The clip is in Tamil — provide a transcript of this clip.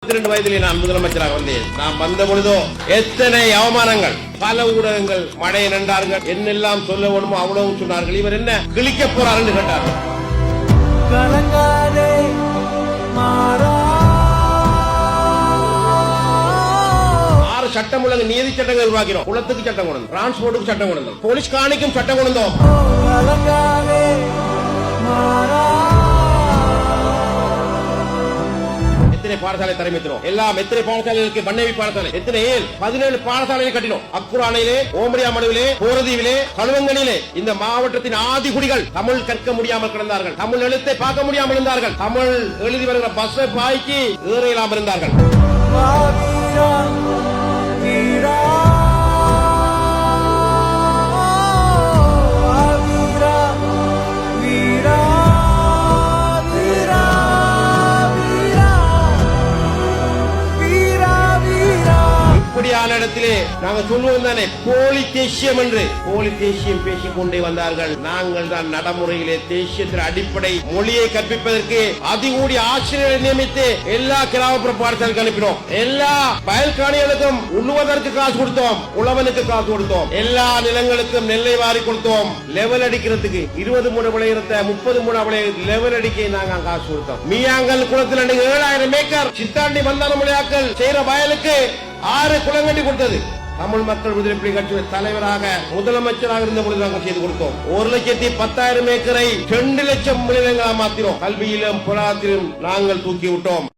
32 வயதிலே நான் முதலமைச்சராக வந்தேன். நான் வந்த பொழுதோ எத்தனை அவமானங்கள், பல ஊடகங்கள் மழையை நின்றார்கள், என்னெல்லாம் சொல்ல வேணுமோ அவ்வளவு சொன்னார்கள். இவர் என்ன கிழிக்க போறார் என்று கேட்டார்கள். கலங்காதே மாறா 6 சட்டம் ஒழுங்கு நீதி சட்டங்கள் உருவாக்கிறோம். குளத்துக்கு சட்டம் கொண்டு வந்தோம், டிரான்ஸ்போர்ட்டுக்கு சட்டம் கொண்டு வந்தோம், போலீஸ் காணிக்கும் சட்டம் கொண்டு வந்தோம். கலங்காதே மாறா எத்தனை பாடசாலை தரமித்திரோம், எல்லாம் எத்தனை பாடசாலைகளுக்கு மன்னவி பாடசாலை, எத்தனை 17 பாடசாலையை கட்டினோம். அக்குரானையிலே, ஓமடியாமடுவிலே, போரதீவிலே, கழுவங்கனிலே இந்த மாவட்டத்தின் ஆதிகுடிகள் தமிழ் கற்க முடியாமல் கிடந்தார்கள், தமிழ் எழுத்தை பார்க்க முடியாமல் இருந்தார்கள், தமிழ் எழுதி வருகிற பஸ் பாய்க்கு ஏற இல்லாமல் இருந்தார்கள். வீரா வீரா வீரா வீரா வீரா வீரா வீரா இப்படியான இடத்திலே நாங்கள் சொல்லுவோம் தானே போலி தேசியம் என்று. போலி தேசியம் பேசிக் கொண்டே வந்தார்கள். நாங்கள் தான் நடைமுறையிலே தேசியத்தின் அடிப்படை மொழியை கற்பிப்பதற்கு அதிகூடிய ஆசிரியரை நியமித்து எல்லா கிராமப்புற பாடசாலைக்கு அனுப்பினோம். எல்லா பயல்காணிகளுக்கும் உண்ணுவதற்கு காசு கொடுத்தோம், உழவனுக்கு காசு கொடுத்தோம், எல்லா நிலங்களுக்கும் நெல்லை வாரி கொடுத்தோம். லெவல் அடிக்கிறதுக்கு 20 மூணு விளையிறத 30 மூணு விளையிறது லெவல் அடிக்க நாங்க காசு கொடுத்தோம். மீயாங்கல் குளத்தில் 7000 ஏக்கர் சித்தாண்டி வந்தான மொழியாக்கள் செய்யற வயலுக்கு 6 குளங்கட்டி கொடுத்தது. தமிழ் மக்கள் விடுதலை புலி கட்சியின் தலைவராக முதலமைச்சராக இருந்த பொழுது நாங்கள் செய்து கொடுத்தோம். 1,10,000 ஏக்கரை 2 லட்சம் நிலங்களாக மாத்தினோம். கல்வியிலும் பொருளாதாரத்திலும் நாங்கள் தூக்கி விட்டோம்.